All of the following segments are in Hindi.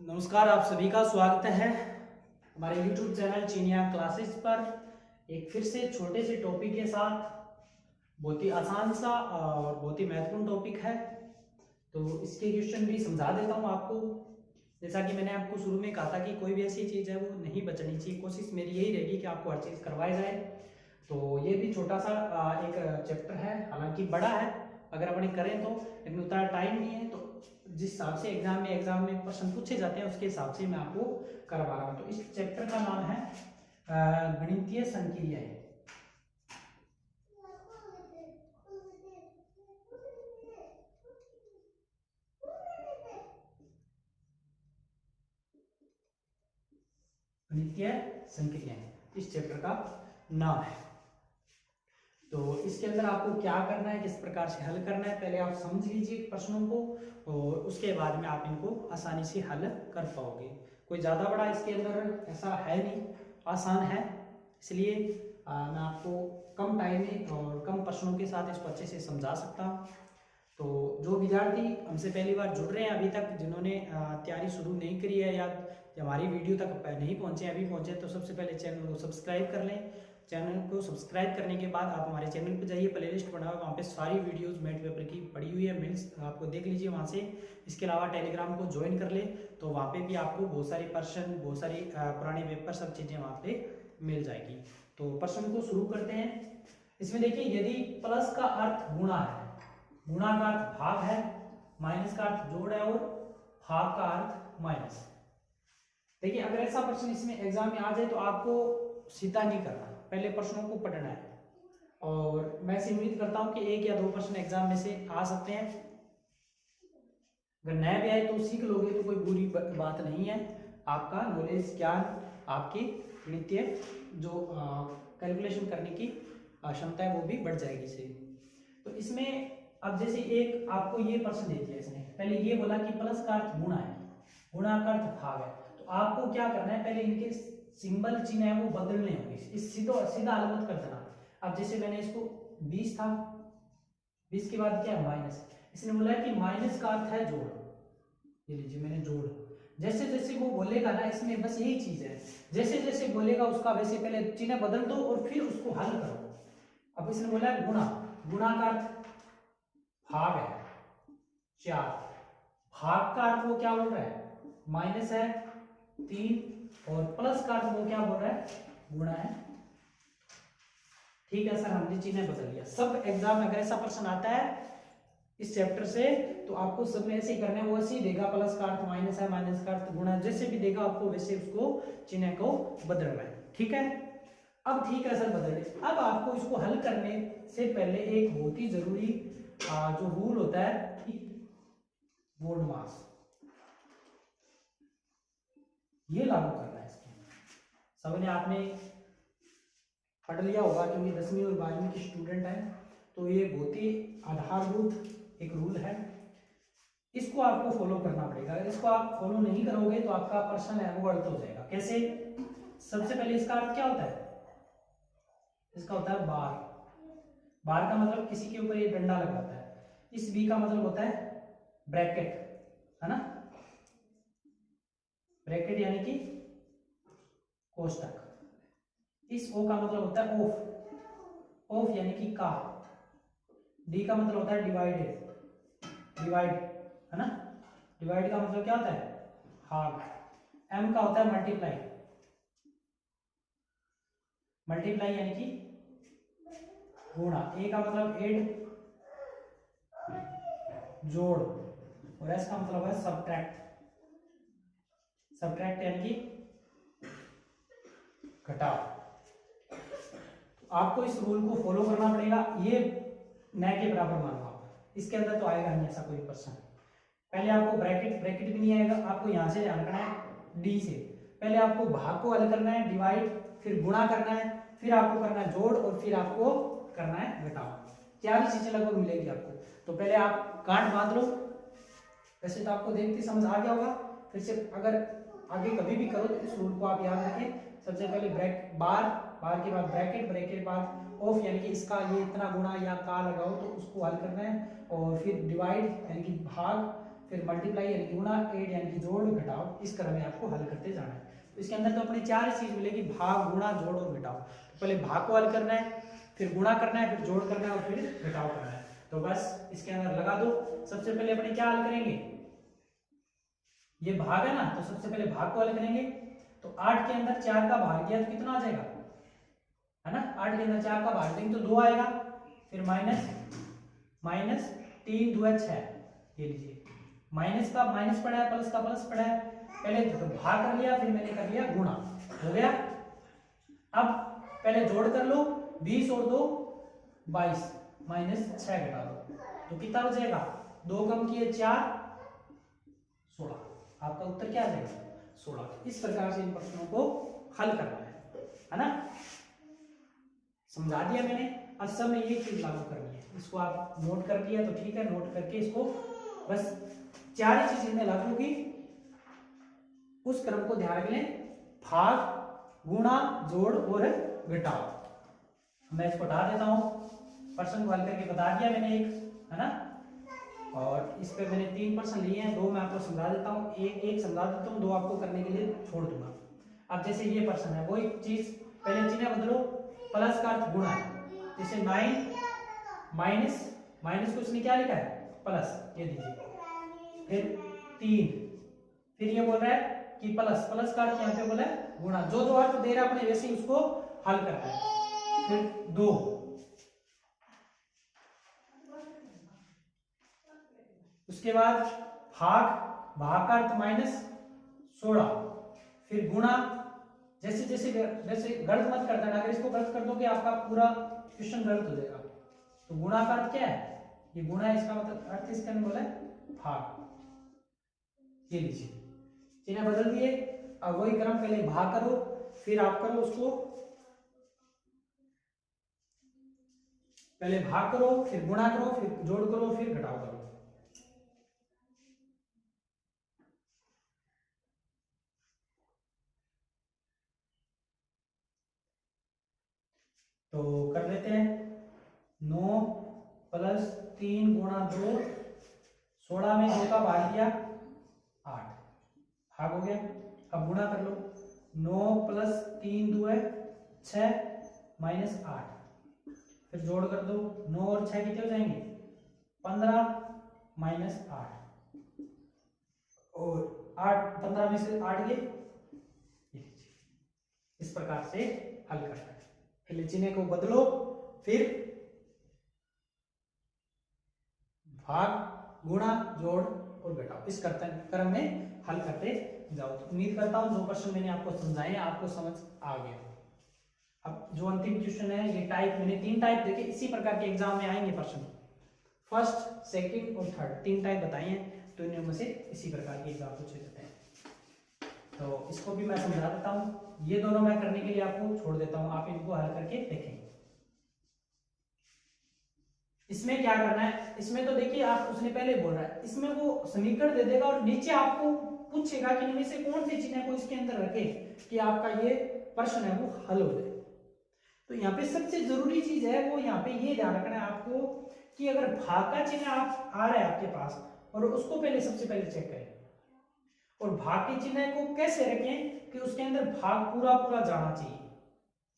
नमस्कार, आप सभी का स्वागत है हमारे YouTube चैनल चीनिया क्लासेस पर। एक फिर से छोटे से टॉपिक के साथ, बहुत ही आसान सा और बहुत ही महत्वपूर्ण टॉपिक है। तो इसके क्वेश्चन भी समझा देता हूँ आपको। जैसा कि मैंने आपको शुरू में कहा था कि कोई भी ऐसी चीज़ है वो नहीं बचनी चाहिए। कोशिश मेरी यही रहेगी कि आपको हर चीज़ करवाई जाए। तो ये भी छोटा सा एक चैप्टर है, हालांकि बड़ा है अगर अपने करें तो, लेकिन उतना टाइम नहीं है। तो जिस हिसाब से एग्जाम में प्रश्न पूछे जाते हैं उसके हिसाब से मैं आपको करवा रहा हूँ। तो इस चैप्टर का नाम है गणितीय संक्रियाएं। गणितीय संक्रियाएं इस चैप्टर का नाम है। तो इसके अंदर आपको क्या करना है, किस प्रकार से हल करना है, पहले आप समझ लीजिए प्रश्नों को और उसके बाद में आप इनको आसानी से हल कर पाओगे। कोई ज़्यादा बड़ा इसके अंदर ऐसा है नहीं, आसान है। इसलिए मैं आपको कम टाइम में और कम प्रश्नों के साथ इसको अच्छे से समझा सकता हूँ। तो जो विद्यार्थी हमसे पहली बार जुड़ रहे हैं, अभी तक जिन्होंने तैयारी शुरू नहीं करी है या हमारी वीडियो तक नहीं पहुँचे, अभी पहुँचे, तो सबसे पहले चैनल को सब्सक्राइब कर लें। चैनल को सब्सक्राइब करने के बाद आप हमारे चैनल पर जाइए, प्लेलिस्ट बना हुआ है, वहाँ पे सारी वीडियोस मैथ पेपर की पड़ी हुई है, मिल्स आपको देख लीजिए वहाँ से। इसके अलावा टेलीग्राम को ज्वाइन कर ले, तो वहाँ पे भी आपको बहुत सारी प्रश्न, बहुत सारी पुराने पेपर, सब चीज़ें वहाँ पे मिल जाएगी। तो प्रश्न को शुरू करते हैं। इसमें देखिए, यदि प्लस का अर्थ गुणा है, गुणा का अर्थ भाग है, माइनस का अर्थ जोड़ है और भाग का अर्थ माइनस। देखिए, अगर ऐसा प्रश्न इसमें एग्जाम में आ जाए तो आपको सीधा नहीं करना, पहले प्रश्नों को पढ़ना है। और मैं से उम्मीद करता हूं कि एक या दो प्रश्न एग्जाम में से आ सकते हैं। अगर नया भी आए तो सीख लोगे तो कोई बुरी बात नहीं है। आपका नॉलेज, ज्ञान, आपकी गणितीय जो कैलकुलेशन करने की क्षमता है वो भी बढ़ जाएगी इससे। तो इसमें अब जैसे एक आपको ये प्रश्न दे दिया इसने, पहले ये बोला कि प्लस का अर्थ गुणा है, गुणा का अर्थ भाग है। तो आपको क्या करना है, पहले इनके सिंबल चिन्ह है वो बदलने होंगे। इस सीधा सीधा हल मत कर देना। अब जैसे मैंने इसको 20 था, 20 के बाद क्या है माइनस। इसने बोला है कि माइनस का अर्थ है जोड़। ये लीजिए, मैंने जोड़, जैसे जैसे वो बोलेगा ना, इसमें बस यही चीज है, जैसे जैसे बोलेगा उसका वैसे पहले चिन्ह बदल दो और फिर उसको हल करो। अब इसने बोला है गुणा, गुणा का अर्थ भाग है 4, भाग का अर्थ वो क्या बोल रहा है, माइनस है 3, और प्लस का अर्थ वो क्या बोल रहा है, गुणा है। ठीक है सर, हमने चिन्ह बदल लिया। सब एग्जाम में अगर ऐसा प्रश्न आता है इस चैप्टर से तो आपको सब में ऐसे ही करना है, वो ऐसे ही देगा, प्लस का अर्थ माइनस है, माइनस का अर्थ गुणा, जैसे भी देगा आपको वैसे उसको चिन्ह को बदलना है। ठीक है, अब ठीक है सर बदल दे। अब आपको इसको हल करने से पहले एक बहुत ही जरूरी जो रूल होता है, मोड मास, ये लागू करना है इसके अंदर। सबने आपने पढ़ लिया होगा क्योंकि 10वीं और 12वीं के स्टूडेंट हैं, तो ये बहुत ही आधारभूत एक रूल है, इसको आपको फॉलो करना पड़ेगा। अगर इसको आप फॉलो नहीं करोगे तो आपका प्रश्न है वो गलत हो जाएगा। कैसे? सबसे पहले इसका अर्थ क्या होता है, इसका होता है बार। बार का मतलब किसी के ऊपर ये डंडा लगा होता है। इस बी का मतलब होता है ब्रैकेट, है ना, ब्रैकेट यानी कि कोष्टक। इस ओ का मतलब होता है ऑफ, ऑफ यानी कि का। डी का मतलब होता है डिवाइडेड, डिवाइड, है ना, डिवाइड का मतलब क्या होता है, हाफ। एम का होता है मल्टीप्लाई, मल्टीप्लाई यानी कि गुणा। ए का मतलब एड, जोड़, और एस का मतलब है सबट्रैक्ट, सबट्रैक्ट यानी कि घटाव। आपको इस रूल को फॉलो करना पड़ेगा, ये न के बराबर मानो आप। इसके अंदर तो आएगा नहीं ऐसा कोई प्रश्न। पहले आपको ब्रैकेट, ब्रैकेट भी नहीं आएगा, आपको यहां से ध्यान रखना है डी से। पहले आपको भाग को हल करना है, डिवाइड, फिर गुणा करना है, फिर आपको करना है जोड़, और फिर आपको करना है घटाव। 4 चीजें लगभग मिलेगी आपको। तो पहले आप गांठ बांध लो। वैसे तो आपको देखते समझ आ गया होगा, फिर से अगर आगे कभी भी करो तो इस रूल को आप याद रखें। सबसे पहले बार, बार के बाद ब्रैकेट, ब्रैकेट के बाद ऑफ यानी कि इसका ये इतना गुणा या का लगाओ तो उसको हल करना है, और फिर डिवाइड यानी कि भाग, फिर मल्टीप्लाई यानी कि गुणा, ऐड यानी कि जोड़ घटाओ, इस क्रम में आपको हल करते जाना है। तो इसके अंदर तो अपने चार ही चीज मिलेगी, भाग, गुणा, जोड़ और घटाओ। तो पहले भाग को हल करना है, फिर गुणा करना है, फिर जोड़ करना है और फिर घटाओ करना है। तो बस इसके अंदर लगा दो। सबसे पहले अपने क्या हल करेंगे, ये भाग है ना, तो सबसे पहले भाग को हल करेंगे। तो 8 के अंदर 4 का भाग दिया तो कितना आ जाएगा, है ना, 8 के अंदर 4 का भाग देंगे तो 2 आएगा। फिर माइनस 3 2 है 6, ये लीजिए, माइनस का माइनस पड़ा है, प्लस का प्लस पड़ा है। पहले तो भाग कर लिया, फिर मैंने कर लिया गुणा, हो गया। अब पहले जोड़ कर लो, 20 और 2 22, माइनस 6 घटा दो तो कितना बचेगा, 2 कम किए 4, 16। आपका उत्तर क्या आ जाएगा, 16। इस प्रकार से इन प्रश्नों को हल करना है ना। समझा दिया मैंने। अब सब में ये चीज लागू करनी है, इसको आप नोट कर लिया तो ठीक है, नोट करके इसको बस 4 ही चीज इनमें लागू की, उस क्रम को ध्यान रखें, भाग, गुणा, जोड़ और घटाओ। मैं इसको हटा देता हूं, प्रश्न को हल करके बता दिया मैंने एक, है ना, और इस पे मैंने 3 प्रश्न लिए हैं, 2 मैं आपको समझा देता हूँ, एक समझा देता हूँ, 2 आपको करने के लिए छोड़ दूंगा। अब जैसे ये प्रश्न है, वही चीज, पहले चिन्ह बदलो, प्लस का अर्थ गुणा है, जैसे 9 माइनस को इसने क्या लिखा है, प्लस, ये दीजिए, फिर 3, फिर ये बोल रहा है कि प्लस का अर्थ यहाँ पे बोला है गुणा, जो अर्थ दे रहा है अपने वैसे ही उसको हल करना है। फिर 2, उसके बाद भाग का अर्थ -16, फिर गुणा, जैसे गलत मत कर देना, अगर इसको गलत कर दोगे आपका पूरा क्वेश्चन गलत हो जाएगा। तो गुणा का अर्थ क्या है, ये गुणा है, इसका मतलब अर्थ इसके अंदर बोला है भाग, ये लीजिए, चिन्ह बदल दिए। अब वही क्रम, पहले भाग करो, फिर आप करो उसको, पहले भाग करो, फिर गुणा करो, फिर जोड़ करो, फिर घटाओ करो। तो कर लेते हैं, 9 + 3 × 2, 16 में 2 का भाग दिया 8, भाग हो गया। अब गुणा कर लो, 9 + 3 2 है 6 -8, फिर जोड़ कर दो, 9 और 6 कितने हो जाएंगे, 15 -8, और 8 15 में से 8 गए, इस प्रकार से हल करना है। पहले चिन्ह को बदलो, फिर भाग, गुणा, जोड़ और घटाओ, इस क्रम में हल करते जाओ। तो उम्मीद करता हूं जो प्रश्न मैंने आपको समझाए आपको समझ आ गया। अब जो अंतिम क्वेश्चन है, ये टाइप मैंने 3 टाइप देखे, इसी प्रकार के एग्जाम में आएंगे प्रश्न, फर्स्ट, सेकंड और थर्ड, 3 टाइप बताए हैं, तो इनमें से इसी प्रकार के एग्जाम पूछे जाते हैं। तो इसको भी मैं समझा देता हूँ, ये दोनों मैं करने के लिए आपको छोड़ देता हूँ, आप इनको हल करके देखें। इसमें क्या करना है, इसमें तो देखिए आप, उसने पहले बोल रहा है, इसमें वो समीकरण दे देगा और नीचे आपको पूछेगा कि इनमें से कौन से चिन्ह को इसके अंदर रखे कि आपका ये प्रश्न है वो हल हो जाए। तो यहाँ पे सबसे जरूरी चीज है वो, यहाँ पे ये ध्यान रखना है आपको कि अगर भाग का चिन्ह आ रहा है आपके पास, और उसको पहले सबसे पहले चेक करें, और भाग के चिन्ह को कैसे रखें कि उसके अंदर भाग पूरा जाना चाहिए।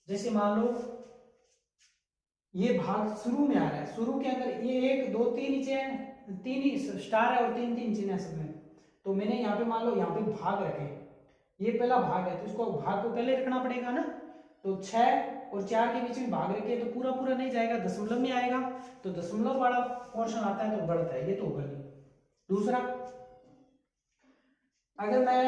जैसे मान लो ये भाग शुरू में आ रहा है, शुरू के अंदर ये 1 2 3 नीचे है, 3 ही स्टार है और 3 चिन्ह है सब में, तो मैंने यहाँ पे मान लो यहाँ पे भाग रखे, ये पहला भाग है तो इसको भाग को पहले रखना पड़ेगा ना। तो 6 और 4 के बीच में भाग रखे तो पूरा नहीं जाएगा, दशमलव में आएगा, तो दशमलव वाला पोर्शन आता है तो गलत है, ये तो होगा नहीं। दूसरा, अगर मैं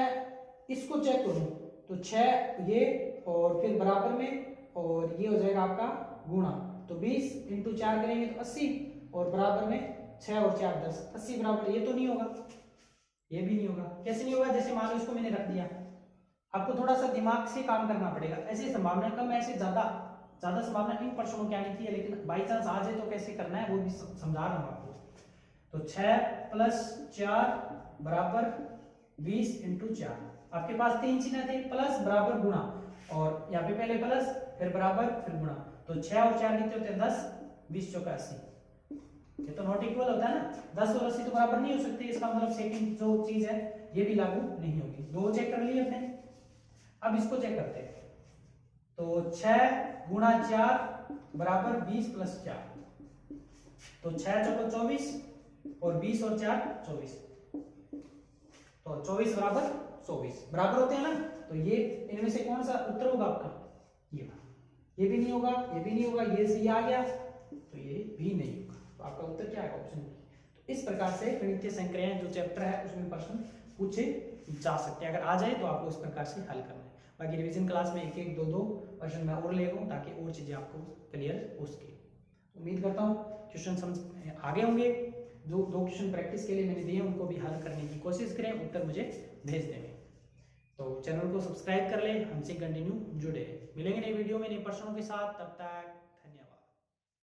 इसको चेक करूं तो 6 ये और फिर बराबर में, और ये हो जाएगा आपका गुणा, तो 20 × 4 करेंगे तो 80, और बराबर में 6 और 4 10, 80 बराबर, ये तो नहीं होगा, ये भी नहीं होगा। कैसे नहीं होगा, जैसे मान लो इसको मैंने रख दिया, आपको थोड़ा सा दिमाग से काम करना पड़ेगा, ऐसे संभावना कम, ऐसे ज्यादा संभावना इन प्रश्नों की आने की है, लेकिन बाई चांस आ जाए तो कैसे करना है वो भी समझा रहा हूं आपको। तो 6 + 4 बराबर 20 × 4, आपके पास 3 चिन्ह थे, प्लस बराबर गुणा, और यहाँ पे पहले प्लस फिर बराबर फिर गुणा, तो 6 और 4 कितने होते हैं 10, 20 × 4 = 80, ये तो नॉट इक्वल होता है ना, 10 और 80 तो बराबर नहीं हो सकते, इसका मतलब सेकंड जो चीज है ये भी लागू नहीं होगी। दो चेक कर लिए अपने, अब इसको चेक करते हैं। तो 6 गुणा 4 बराबर 20 प्लस 4, तो 6 चौको 24 और 20 और 4 24, तो 24 बराबर 24 बराबर होते हैं ना। तो ये इनमें से कौन सा उत्तर होगा आपका, ये भी नहीं होगा, ये भी नहीं होगा, ये सी आ गया तो ये भी नहीं होगा, तो आपका उत्तर क्या है, ऑप्शन बी। तो इस प्रकार से गणितीय संक्रियाएं जो चैप्टर है उसमें प्रश्न पूछे जा सकते हैं, अगर आ जाए तो आपको इस प्रकार से हल करना है। बाकी रिवीजन क्लास में एक एक दो दो क्वेश्चन मैं और ले रहा हूँ ताकि और चीजें आपको क्लियर हो सके। उम्मीद करता हूँ क्वेश्चन समझ आगे होंगे। जो दो क्वेश्चन प्रैक्टिस के लिए मैंने दिए उनको भी हल करने की कोशिश करें, उत्तर मुझे भेज देंगे। तो चैनल को सब्सक्राइब कर लें, हमसे कंटिन्यू जुड़े रहें। मिलेंगे नई वीडियो में नए प्रश्नों के साथ, तब तक